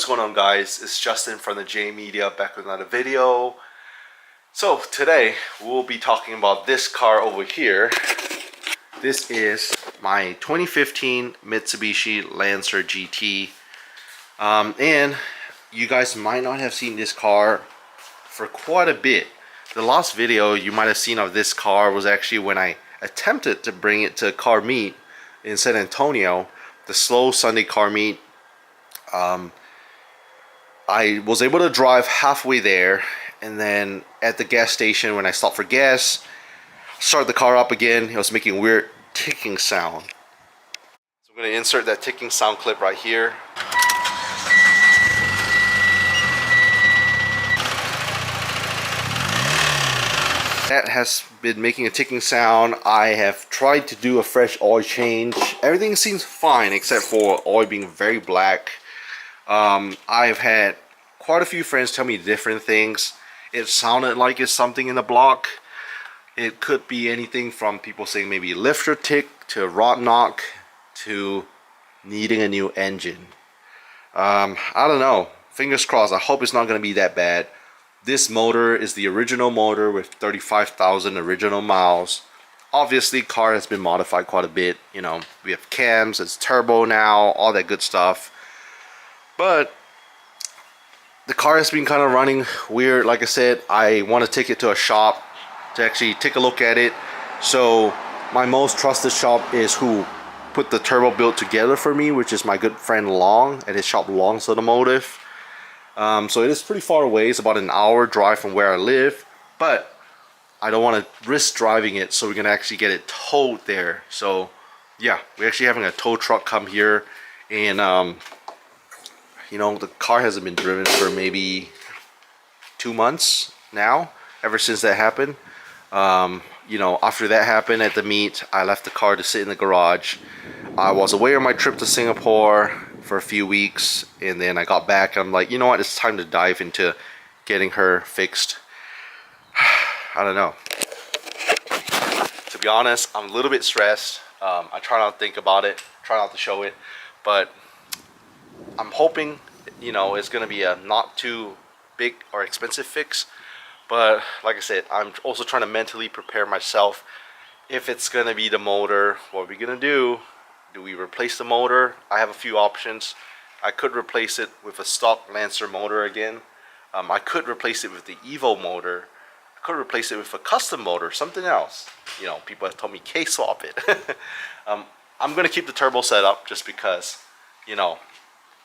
What's going on, guys? It's Justin from the J Media back with another video. So today we'll be talking about this car over here. This is my 2015 Mitsubishi Lancer GT. And you guys might not have seen this car for quite a bit. The last video you might have seen of this car was actually when I attempted to bring it to a car meet in San Antonio, the slow Sunday car meet. I was able to drive halfway there, and then at the gas station when I stopped for gas, start the car up again, it was making weird ticking sound. So I'm going to insert that ticking sound clip right here. That has been making a ticking sound. I have tried to do a fresh oil change. Everything seems fine except for oil being very black. I've had quite a few friends tell me different things. It sounded like it's something in the block. It could be anything from people saying maybe lifter tick to rod knock to needing a new engine. I don't know. Fingers crossed. I hope it's not going to be that bad. This motor is the original motor with 35,000 original miles. Obviously, car has been modified quite a bit. You know, we have cams, it's turbo now, all that good stuff. But the car has been kind of running weird. Like I said, I want to take it to a shop to actually take a look at it. So my most trusted shop is who put the turbo build together for me, which is my good friend Long at his shop Long's Automotive. So it is pretty far away. It's about an hour drive from where I live, but I don't want to risk driving it, so we're gonna actually get it towed there. So yeah, we're actually having a tow truck come here, and you know, the car hasn't been driven for maybe 2 months now, ever since that happened. You know, after that happened at the meet, I left the car to sit in the garage. I was away on my trip to Singapore for a few weeks, and then I got back. I'm like, you know what, it's time to dive into getting her fixed. I don't know. To be honest, I'm a little bit stressed. I try not to think about it, try not to show it, but I'm hoping, you know, it's gonna be a not too big or expensive fix. But like I said, I'm also trying to mentally prepare myself. If it's gonna be the motor, what are we gonna do? Do we replace the motor? I have a few options. I could replace it with a stock Lancer motor again. I could replace it with the Evo motor. I could replace it with a custom motor, something else. You know, people have told me K-swap it. I'm gonna keep the turbo set up just because, you know,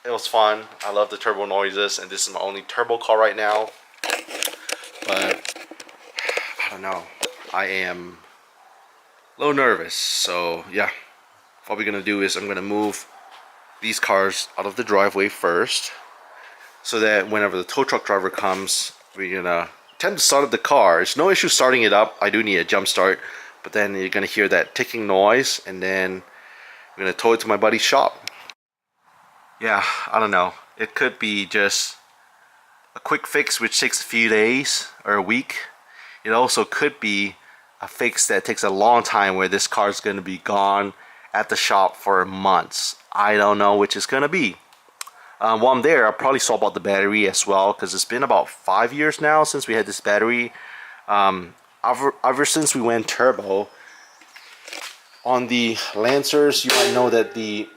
it was fun. I love the turbo noises, and this is my only turbo car right now. But I don't know. I am a little nervous, so yeah. What we're gonna do is I'm gonna move these cars out of the driveway first, so that whenever the tow truck driver comes, we're gonna attempt to start up the car. It's no issue starting it up. I do need a jump start, but then you're gonna hear that ticking noise, and then I'm gonna tow it to my buddy's shop. Yeah, I don't know. It could be just a quick fix which takes a few days or a week. It also could be a fix that takes a long time, where this car is gonna be gone at the shop for months. I don't know which it's gonna be. While I'm there, I'll probably swap out the battery as well, because it's been about 5 years now since we had this battery. Ever since we went turbo on the Lancers, you might know that the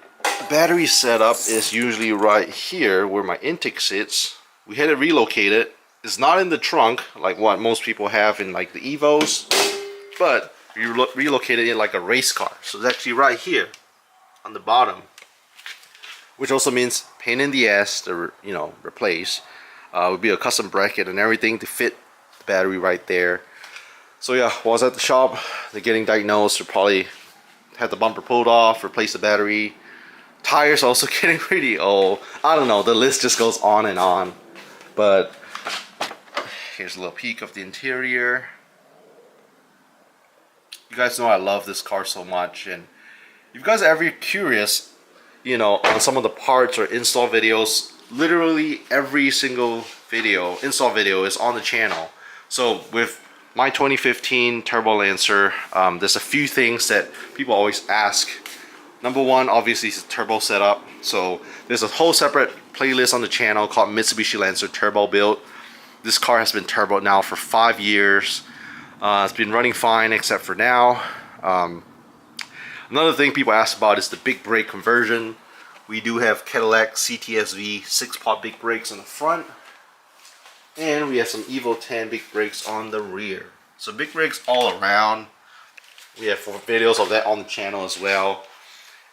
battery setup is usually right here where my intake sits. We had it relocated. It's not in the trunk like what most people have in like the Evos, but we relocated it like a race car. So it's actually right here on the bottom, which also means pain in the ass to, you know, replace. Would be a custom bracket and everything to fit the battery right there. So yeah, while I was at the shop, they're getting diagnosed. They probably had the bumper pulled off, replace the battery. Tires also getting pretty old. I don't know, the list just goes on and on. But here's a little peek of the interior. You guys know I love this car so much, and if you guys are ever curious, you know, on some of the parts or install videos, literally every single video, install video, is on the channel. So with my 2015 Turbo Lancer, there's a few things that people always ask Number one, obviously, is the turbo setup. So there's a whole separate playlist on the channel called Mitsubishi Lancer Turbo Build. This car has been turbo now for 5 years. It's been running fine except for now. Another thing people ask about is the big brake conversion. We do have Cadillac CTSV 6-pot big brakes on the front. And we have some Evo 10 big brakes on the rear. So big brakes all around. We have 4 videos of that on the channel as well.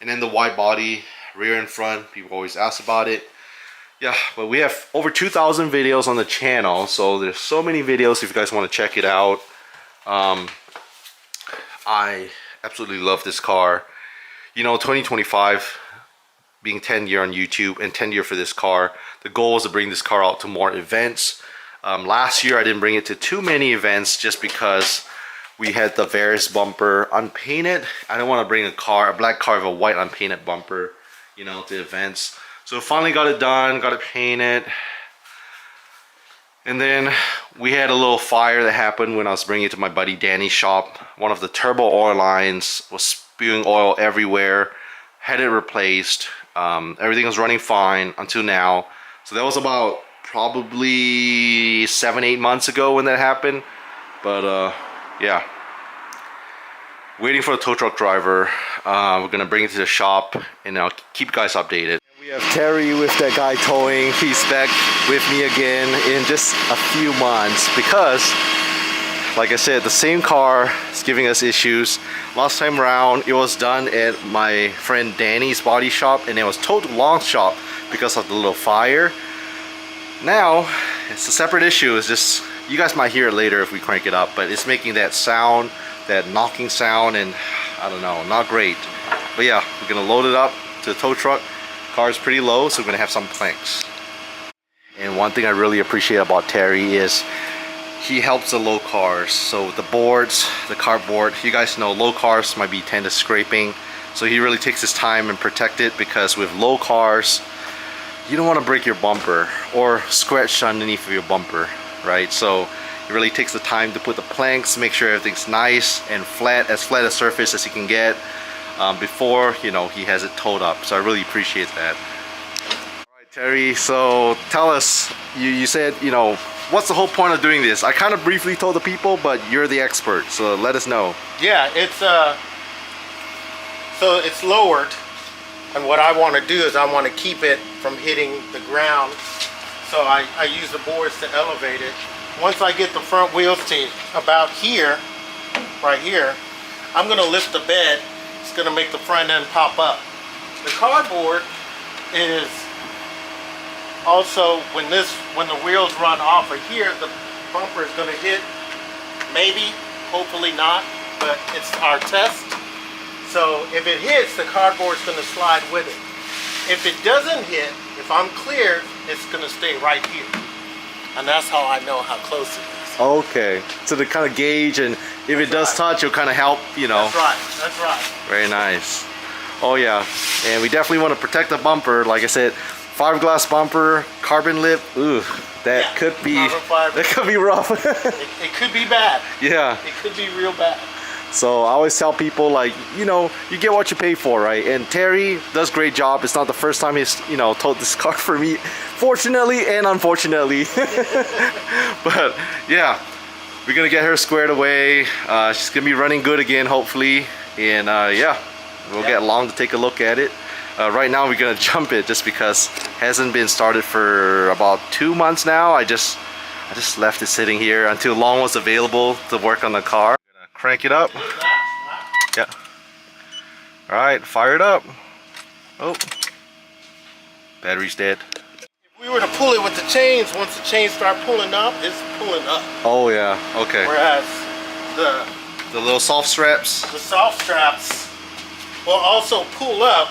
And then the wide body, rear and front, people always ask about it. Yeah, but we have over 2,000 videos on the channel, so there's so many videos if you guys want to check it out. I absolutely love this car. You know, 2025 being 10 year on YouTube and 10 year for this car, the goal is to bring this car out to more events. Last year I didn't bring it to too many events just because we had the Varus bumper unpainted. I don't want to bring a black car with a white unpainted bumper, you know, to events. So finally got it done, got it painted. And then we had a little fire that happened when I was bringing it to my buddy Danny's shop. One of the turbo oil lines was spewing oil everywhere. Had it replaced. Everything was running fine until now. So that was about probably 7-8 months ago when that happened. But yeah, waiting for the tow truck driver. We're gonna bring it to the shop and I'll keep you guys updated. We have Terry with that guy towing. He's back with me again in just a few months because, like I said, the same car is giving us issues. Last time around, it was done at my friend Danny's body shop and it was towed to Long's shop because of the little fire. Now, it's a separate issue. It's just, you guys might hear it later if we crank it up, but it's making that sound, that knocking sound, and I don't know, not great. But yeah, we're gonna load it up to the tow truck. Car is pretty low, so we're gonna have some planks. And one thing I really appreciate about Terry is he helps the low cars. So the boards, the cardboard, you guys know low cars might be tend to scraping. So he really takes his time and protect it, because with low cars, you don't want to break your bumper or scratch underneath of your bumper, right? So he really takes the time to put the planks, make sure everything's nice and flat a surface as he can get before, you know, he has it towed up. So I really appreciate that. All right, Terry, so tell us, you said, you know, what's the whole point of doing this? I kind of briefly told the people, but you're the expert, so let us know. Yeah, it's so it's lowered, and what I want to do is I want to keep it from hitting the ground, so I use the boards to elevate it. Once I get the front wheels to about here, right here, I'm going to lift the bed. It's going to make the front end pop up. The cardboard is also, when the wheels run off of here, the bumper is going to hit. Maybe, hopefully not, but it's our test. So if it hits, the cardboard is going to slide with it. If it doesn't hit, if I'm clear, it's going to stay right here. And that's how I know how close it is. Okay, so to kind of gauge, and if it does touch, it'll kind of help, you know. That's right, that's right. Very nice. Oh yeah, and we definitely want to protect the bumper. Like I said, fiberglass bumper, carbon lip. Ooh, that could be rough. it could be bad. Yeah. It could be real bad. So I always tell people, like, you know, you get what you pay for, right? And Terry does a great job. It's not the first time he's, you know, towed this car for me, fortunately and unfortunately. But yeah, we're gonna get her squared away. She's gonna be running good again, hopefully. And yeah, we'll get Long to take a look at it. Right now we're gonna jump it just because it hasn't been started for about 2 months now. I just left it sitting here until Long was available to work on the car. Crank it up. Yeah. All right, fire it up. Oh, battery's dead. If we were to pull it with the chains, once the chains start pulling up, it's pulling up. Oh yeah, okay. Whereas the little soft straps. The soft straps will also pull up,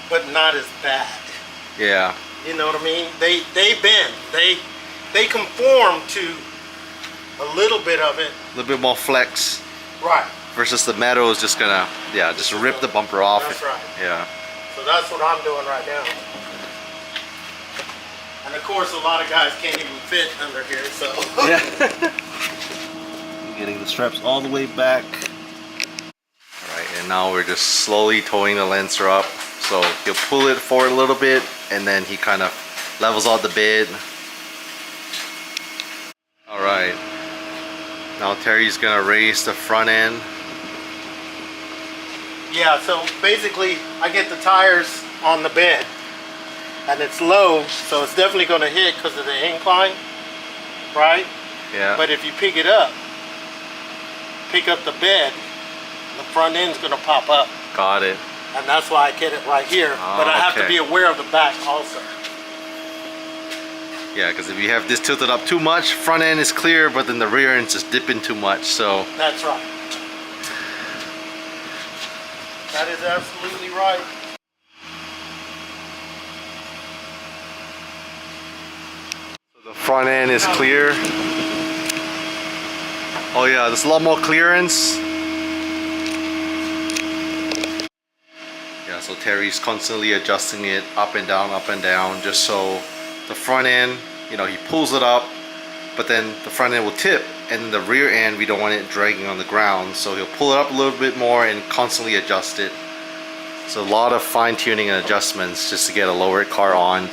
but not as bad. Yeah. You know what I mean? They bend. They conform to a little bit of it. A little bit more flex. Right. Versus the metal is just gonna, yeah, just rip the bumper off. That's right. Yeah. So that's what I'm doing right now. And of course, a lot of guys can't even fit under here, so. Yeah. Getting the straps all the way back. All right, and now we're just slowly towing the Lancer up. So he'll pull it forward a little bit and then he kind of levels out the bed. Alright, now Terry's gonna raise the front end. Yeah, so basically I get the tires on the bed and it's low, so it's definitely going to hit because of the incline, right? Yeah. But if you pick it up, pick up the bed, the front end's going to pop up. Got it. And that's why I get it right here. Oh, but I have okay. to be aware of the back also. Yeah, because if you have this tilted up too much, front end is clear, but then the rear end's just dipping too much, so. That's right. That is absolutely right. So the front end is clear. Oh yeah, there's a lot more clearance. Yeah, so Terry's constantly adjusting it up and down, just so the front end, you know, he pulls it up, but then the front end will tip, and the rear end, we don't want it dragging on the ground, so he'll pull it up a little bit more and constantly adjust it. So a lot of fine-tuning and adjustments just to get a lower car on.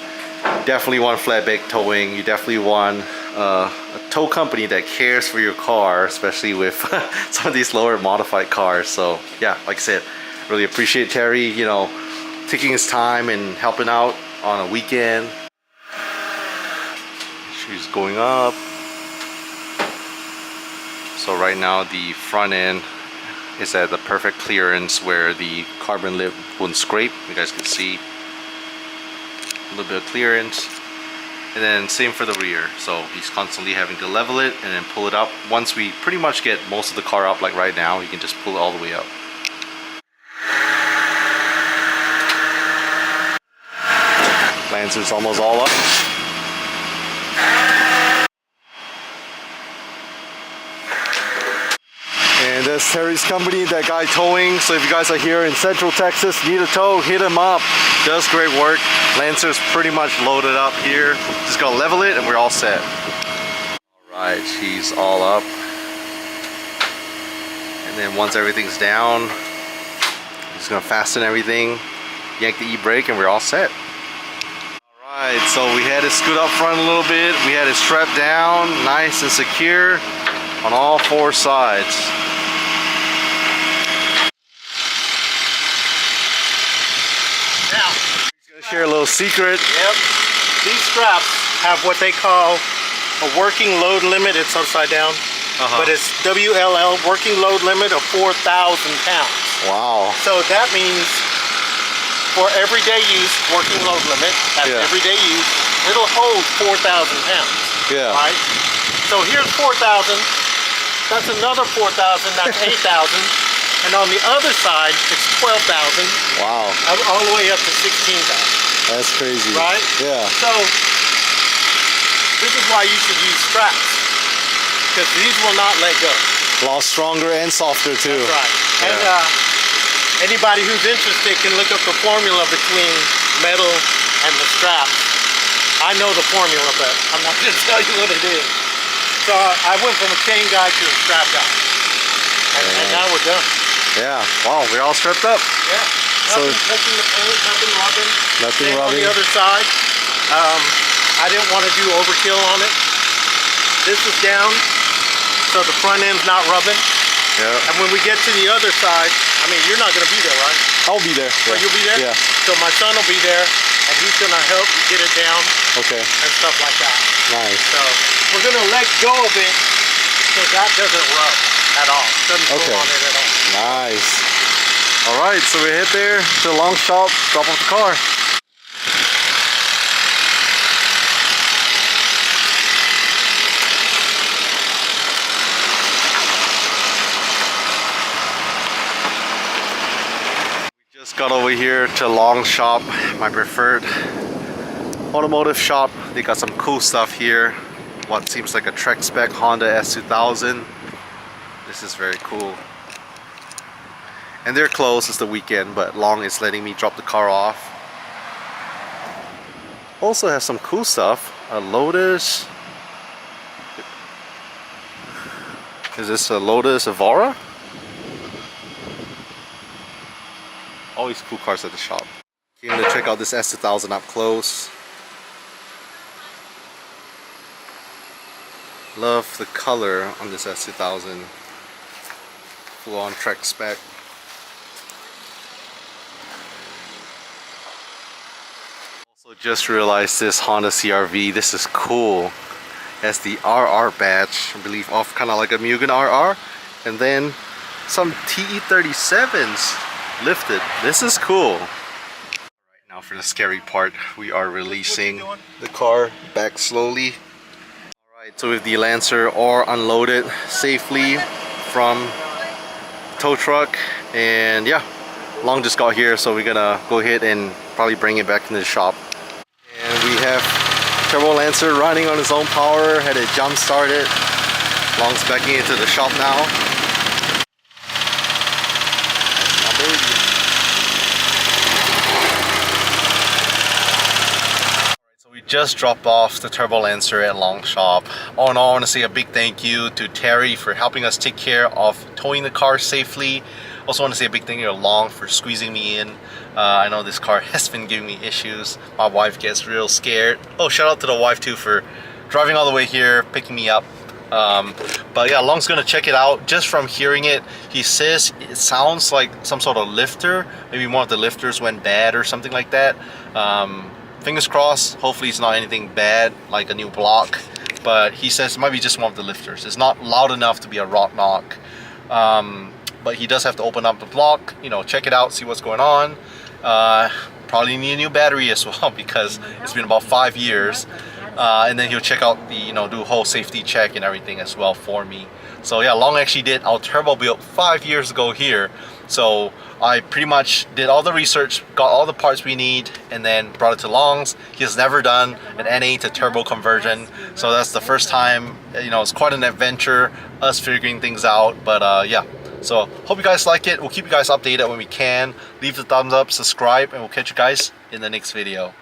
Definitely want flatbed towing. You definitely want a tow company that cares for your car, especially with some of these lower modified cars. So yeah, like I said, really appreciate Terry, you know, taking his time and helping out on a weekend. She's going up. So right now the front end is at the perfect clearance where the carbon lip won't scrape. You guys can see a little bit of clearance. And then same for the rear. So he's constantly having to level it and then pull it up. Once we pretty much get most of the car up, like right now, you can just pull it all the way up. Lancer's almost all up. And that's Terry's company, that guy towing. So if you guys are here in Central Texas, need a tow, hit him up. Does great work. Lancer's pretty much loaded up here. Just gotta level it and we're all set. Alright, she's all up. And then once everything's down, just gonna fasten everything, yank the e-brake, and we're all set. Alright, so we had it scoot up front a little bit. We had it strapped down, nice and secure on all four sides. Now, Share a little secret. yep, these straps have what they call a working load limit. It's upside down, but it's WLL, working load limit of 4,000 pounds. Wow. So that means for everyday use, working load limit, that's everyday use, it'll hold 4,000 pounds. Yeah. Right? So here's 4,000, that's another 4,000, that's 8,000. And on the other side, it's 12,000. Wow. All the way up to 16,000. That's crazy. Right? Yeah. So this is why you should use straps, because these will not let go. A lot stronger and softer too. That's right. Yeah. And anybody who's interested can look up the formula between metal and the straps. I know the formula, but I'm not going to tell you what it is. So I went from a chain guy to a strap guy. And now we're done. Yeah. Wow, we're all strapped up. Yeah. Nothing touching the paint, nothing rubbing. Nothing Same rubbing. on the other side. I didn't want to do overkill on it. This is down, so the front end's not rubbing. Yeah. And when we get to the other side, I mean, you're not going to be there, right? I'll be there. So you'll be there? Yeah. So my son will be there, and he's going to help get it down Okay. and stuff like that. Nice. So we're going to let go of it so that doesn't rub at all. Doesn't pull on it at all. Nice. All right, so we head there to the long shop, drop off the car. We just got over here to Long Shop, my preferred automotive shop. They got some cool stuff here. What seems like a Trek spec Honda S2000. This is very cool. And they're closed, it's the weekend, but Long is letting me drop the car off. Also have some cool stuff. A Lotus. Is this a Lotus Evora? Always cool cars at the shop. Came to check out this S2000 up close. Love the color on this S2000. Full on Trek spec. Also just realized this Honda CR-V. This is cool. Has the RR badge, I believe, off kind of like a Mugen RR, and then some TE37s lifted. This is cool. Right now for the scary part, we are releasing the car back slowly. Alright, so with the Lancer or unloaded safely from tow truck, and yeah, Long just got here, so we're gonna go ahead and probably bring it back into the shop. And we have Turbo Lancer running on its own power, had it jump started. Long's backing into the shop now. So we just dropped off the Turbo Lancer at Long shop. All in all, I want to say a big thank you to Terry for helping us take care of towing the car safely. Also want to say a big thank you to Long for squeezing me in. I know this car has been giving me issues. My wife gets real scared. Oh, shout out to the wife too for driving all the way here, picking me up. But yeah, Long's gonna check it out. Just from hearing it, he says it sounds like some sort of lifter. Maybe one of the lifters went bad or something like that. Fingers crossed, hopefully it's not anything bad like a new block. But he says it might be just one of the lifters. It's not loud enough to be a rock knock. But he does have to open up the block, you know, check it out, see what's going on. Probably need a new battery as well because it's been about 5 years. And then he'll check out the, you know, do a whole safety check and everything as well for me. So yeah, Long actually did our turbo build 5 years ago here. So I pretty much did all the research, got all the parts we need, and then brought it to Long's. He has never done an NA to turbo conversion, so that's the first time. You know, it's quite an adventure, us figuring things out. But yeah, so hope you guys like it. We'll keep you guys updated when we can. Leave the thumbs up, subscribe, and we'll catch you guys in the next video.